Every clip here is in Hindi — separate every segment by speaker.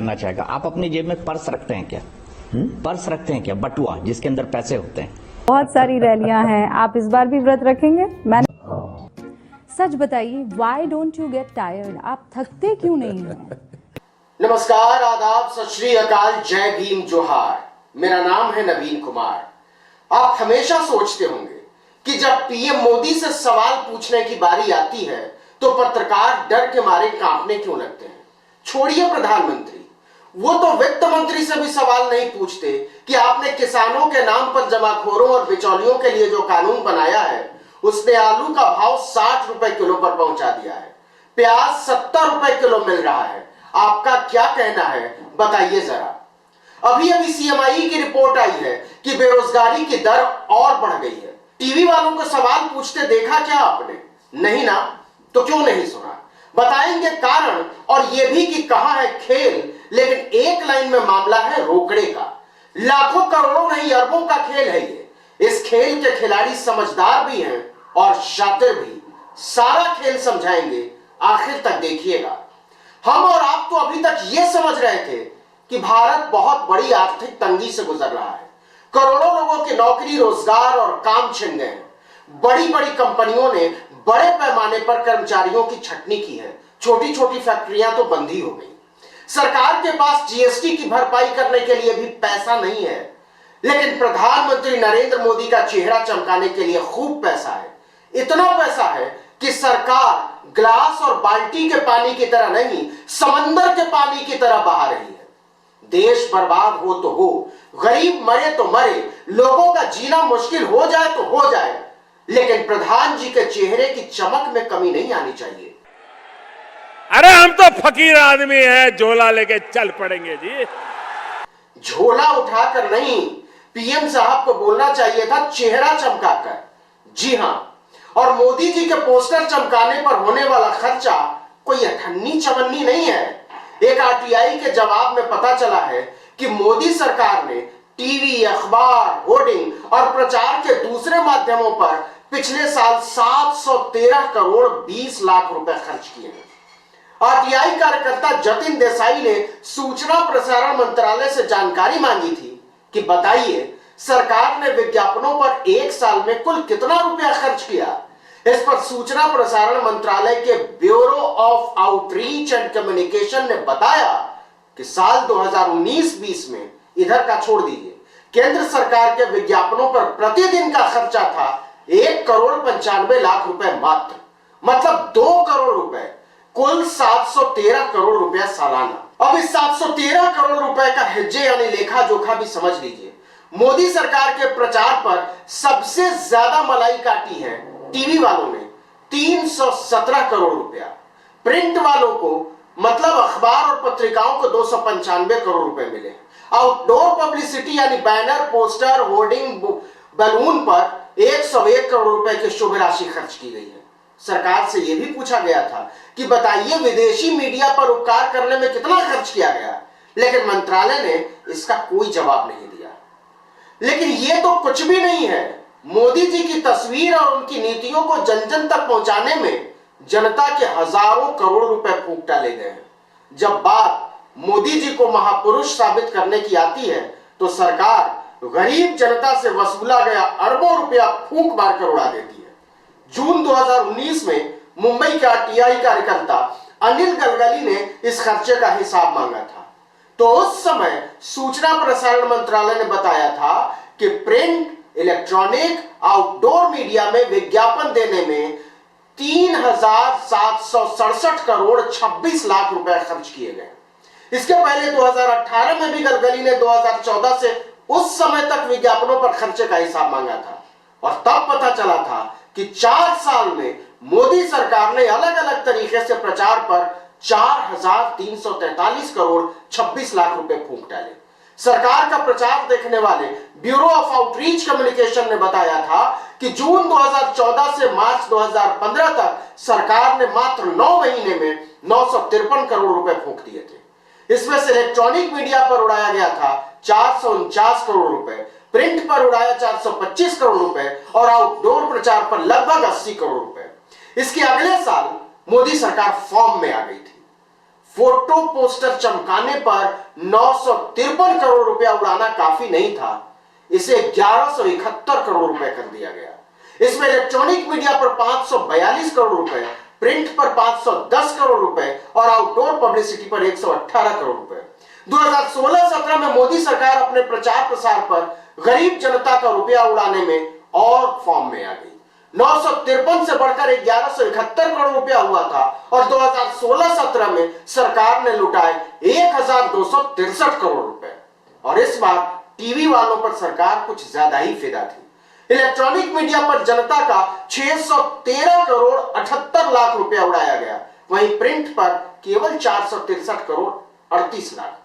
Speaker 1: जानना चाहेगा, आप अपनी जेब में पर्स रखते हैं क्या? पर्स रखते हैं क्या, बटुआ जिसके अंदर पैसे होते हैं?
Speaker 2: बहुत सारी रैलियां हैं, आप इस बार भी व्रत रखेंगे? मैंने सच बताइए, why don't you get tired? आप थकते क्यों नहीं हैं?
Speaker 3: नमस्कार, आदाब, सत श्री अकाल, जय भीम, जोहार। मेरा नाम है नवीन कुमार। आप हमेशा सोचते होंगे कि जब पीएम मोदी से सवाल पूछने की बारी आती है तो पत्रकार डर के मारे कांपने क्यों लगते हैं। छोड़िए प्रधानमंत्री, वो तो वित्त मंत्री से भी सवाल नहीं पूछते कि आपने किसानों के नाम पर जमाखोरों और बिचौलियों के लिए जो कानून बनाया है उसने आलू का भाव 60 रुपए किलो पर पहुंचा दिया है, प्याज 70 रुपए किलो मिल रहा है। आपका क्या कहना है, बताइए जरा। अभी अभी सीएमआई की रिपोर्ट आई है कि बेरोजगारी की दर और बढ़ गई है। टीवी वालों को सवाल पूछते देखा क्या आपने? नहीं ना, तो क्यों नहीं सुना? बताएंगे कारण और यह भी कि कहां है खेल, लेकिन एक लाइन में मामला है रोकड़े का। लाखों करोड़ों नहीं अरबों का खेल है ये। इस खेल के खिलाड़ी समझदार भी हैं और शातिर भी। सारा खेल समझाएंगे, आखिर तक देखिएगा। हम और आप तो अभी तक यह समझ रहे थे कि भारत बहुत बड़ी आर्थिक तंगी से गुजर रहा है। करोड़ों लोगों की नौकरी, रोजगार और काम छिन गए हैं। बड़ी बड़ी कंपनियों ने बड़े पैमाने पर कर्मचारियों की छटनी की है। छोटी छोटी फैक्ट्रियां तो बंद ही हो गई। सरकार के पास जीएसटी की भरपाई करने के लिए भी पैसा नहीं है, लेकिन प्रधानमंत्री नरेंद्र मोदी का चेहरा चमकाने के लिए खूब पैसा है। इतना पैसा है कि सरकार ग्लास और बाल्टी के पानी की तरह नहीं, समंदर के पानी की तरह बहा रही है। देश बर्बाद हो तो हो, गरीब मरे तो मरे, लोगों का जीना मुश्किल हो जाए तो हो जाए, लेकिन प्रधान जी के चेहरे की चमक में कमी नहीं आनी चाहिए।
Speaker 4: अरे हम तो फकीर आदमी हैं, झोला लेके चल पड़ेंगे जी।
Speaker 3: झोला उठाकर नहीं, पीएम साहब को बोलना चाहिए था चेहरा चमकाकर। जी हां, और मोदी जी के पोस्टर चमकाने पर होने वाला खर्चा कोई अठन्नी चवन्नी नहीं है। एक आरटीआई के जवाब में पता चला है कि मोदी सरकार ने टीवी, अखबार, होर्डिंग और प्रचार के दूसरे माध्यमों पर पिछले साल 713 करोड़ 20 लाख रुपए खर्च किए हैं। आरटीआई कार्यकर्ता जतिन देसाई ने सूचना प्रसारण मंत्रालय से जानकारी मांगी थी कि बताइए सरकार ने विज्ञापनों पर एक साल में कुल कितना रुपया खर्च किया। इस पर सूचना प्रसारण मंत्रालय के bureau of outreach and communication ने बताया कि साल 2019-20 में, इधर का छोड़ दीजिए, केंद्र सरकार के विज्ञापनों पर प्रतिदिन का खर्चा था 1,95,00,000 रुपए मात्र, मतलब 2 करोड़ रुपए, कुल 713 करोड़ रुपया सालाना। अब इस 713 करोड़ रुपए का हिज्जे यानी लेखा जोखा भी समझ लीजिए। मोदी सरकार के प्रचार पर सबसे ज्यादा मलाई काटी है टीवी वालों ने, 317 करोड़ रुपया। प्रिंट वालों को, मतलब अखबार और पत्रिकाओं को 295 करोड़ रुपए मिले। आउटडोर पब्लिसिटी यानी बैनर, पोस्टर, होर्डिंग, बैलून पर 101 करोड़ रुपए की शुभ राशि खर्च की गई है। सरकार से यह भी पूछा गया था कि बताइए विदेशी मीडिया पर उपकार करने में कितना खर्च किया गया, लेकिन मंत्रालय ने इसका कोई जवाब नहीं दिया। लेकिन यह तो कुछ भी नहीं है। मोदी जी की तस्वीर और उनकी नीतियों को जन जन तक पहुंचाने में जनता के हजारों करोड़ रुपए फूंक डाले गए हैं। जब बात मोदी जी को महापुरुष साबित करने की आती है तो सरकार गरीब जनता से वसूला गया अरबों रुपया फूंक मारकर उड़ा देती है। जून 2019 में मुंबई के आरटीआई कार्यकर्ता अनिल गलगली ने इस खर्चे का हिसाब मांगा था, तो उस समय सूचना प्रसारण मंत्रालय ने बताया था कि प्रिंट, इलेक्ट्रॉनिक, आउटडोर मीडिया में विज्ञापन देने में 3,767 करोड़ 26 लाख रुपए खर्च किए गए। इसके पहले 2018 में भी गलगली ने 2014 से उस समय तक विज्ञापनों पर खर्चे का हिसाब मांगा था, और तब पता चला था कि 4 साल में मोदी सरकार ने अलग अलग तरीके से प्रचार पर 4,343 करोड़ 26 लाख रुपए फूंक डाले। सरकार का प्रचार देखने वाले ब्यूरो ऑफ आउटरीच कम्युनिकेशन ने बताया था कि जून 2014 से मार्च 2015 तक सरकार ने मात्र 9 महीने में 953 करोड़ रुपए फूंक दिए थे। इसमें से इलेक्ट्रॉनिक मीडिया पर उड़ाया गया था 449 करोड़ रुपए, प्रिंट पर उड़ाया 425 करोड़ रुपए और आउटडोर प्रचार पर लगभग 80 करोड़ रुपए। इसके अगले साल मोदी सरकार फॉर्म में आ गई थी। फोटो पोस्टर चमकाने पर 953 करोड़ रुपया उड़ाना काफी नहीं था, इसे 1171 करोड़ रुपए कर दिया गया। इसमें इलेक्ट्रॉनिक मीडिया पर 542 करोड़ रुपए, प्रिंट पर 510 करोड़ रुपए और आउटडोर पब्लिसिटी पर 118 करोड़ रुपए। 2016-17 में मोदी सरकार अपने प्रचार प्रसार पर गरीब जनता का रुपया उड़ाने में और फॉर्म में आ गई। 953 से बढ़कर 1171 करोड़ रुपया हुआ था और 2016-17 में सरकार ने लुटाए 1263 करोड़ रुपए। और इस बार टीवी वालों पर सरकार कुछ ज्यादा ही फिदा थी। इलेक्ट्रॉनिक मीडिया पर जनता का 613 करोड़ 78 लाख रुपया उड़ाया गया, वहीं प्रिंट पर केवल 463 करोड़ 38 लाख।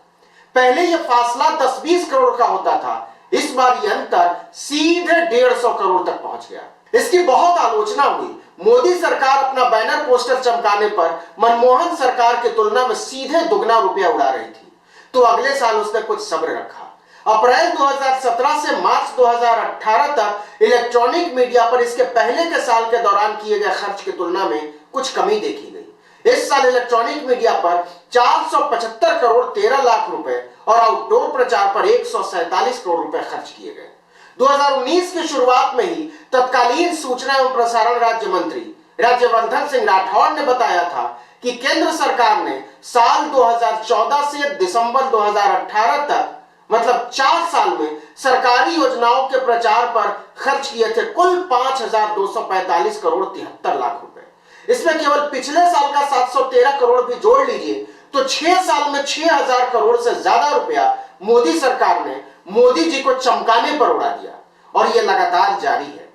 Speaker 3: पहले यह फासला 10-20 करोड़ का होता था, इस बार यह अंतर सीधे 150 करोड़ तक पहुंच गया। इसकी बहुत आलोचना हुई। मोदी सरकार अपना बैनर पोस्टर चमकाने पर मनमोहन सरकार की तुलना में सीधे दुगना रुपया उड़ा रही थी, तो अगले साल उसने कुछ सब्र रखा। अप्रैल 2017 से मार्च 2018 तक इलेक्ट्रॉनिक मीडिया पर इसके पहले के साल के दौरान किए गए खर्च की तुलना में कुछ कमी देखी गई। इस साल इलेक्ट्रॉनिक मीडिया पर 475 करोड़ 13 लाख रुपए और आउटडोर प्रचार पर 147 करोड़ रुपए खर्च किए गए। 2019 की शुरुआत में ही तत्कालीन सूचना एवं प्रसारण राज्य मंत्री राज्यवर्धन सिंह राठौड़ ने बताया था कि केंद्र सरकार ने साल 2014 से दिसंबर 2018 तक, मतलब 4 साल में सरकारी योजनाओं के प्रचार पर खर्च किए थे कुल 5,245 करोड़ 73 लाख रुपए। इसमें केवल पिछले साल का 713 करोड़ भी जोड़ लीजिए तो 6 साल में 6,000 करोड़ से ज्यादा रुपया मोदी सरकार ने मोदी जी को चमकाने पर उड़ा दिया और यह लगातार जारी है।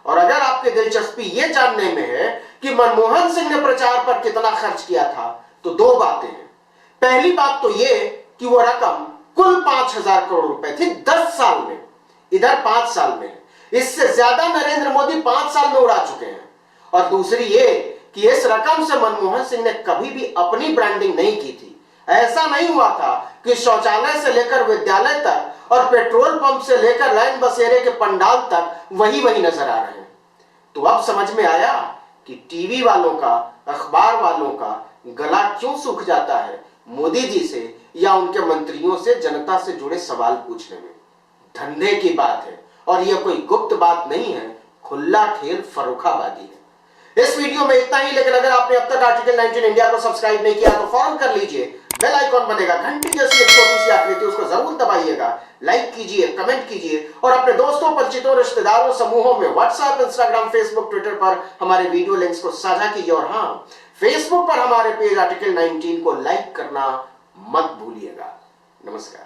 Speaker 3: और अगर आपकी दिलचस्पी यह जानने में है कि मनमोहन सिंह ने प्रचार पर कितना खर्च किया था, तो 2 बातें हैं। पहली बात तो यह कि वह रकम कुल 5,000 करोड़ रुपए थी 10 साल में, इधर 5 साल में। इससे ज्यादा नरेंद्र मोदी 5 साल में उड़ा चुके हैं। और दूसरी ये कि इस रकम से मनमोहन सिंह ने कभी भी अपनी ब्रांडिंग नहीं की थी। ऐसा नहीं हुआ था कि शौचालय से लेकर विद्यालय तक और पेट्रोल पंप से लेकर लाइन बसेरे के पंडाल तक वही नजर आ रहे हैं। तो अब समझ में आया कि टीवी वालों का, अखबार वालों का गला क्यों सूख जाता है मोदी जी से या उनके मंत्रियों से जनता से जुड़े सवाल पूछने में। धंधे की बात है और यह कोई गुप्त बात नहीं है, खुला खेल फर्रुखाबादी है। इस वीडियो में इतना ही, लेकिन अगर आपने अब तक आर्टिकल 19 इंडिया को सब्सक्राइब नहीं किया तो फौरन कर लीजिए। बेल आइकॉन बनेगा, घंटी जैसी एक छोटी सी आकृति, उसको जरूर दबाइएगा। लाइक कीजिए, कमेंट कीजिए और अपने दोस्तों, परिचितों, रिश्तेदारों, समूहों में व्हाट्सएप, इंस्टाग्राम, फेसबुक, ट्विटर पर हमारे वीडियो लिंक्स को साझा कीजिए। और हाँ, फेसबुक पर हमारे पेज आर्टिकल 19 को लाइक करना मत भूलिएगा। नमस्कार।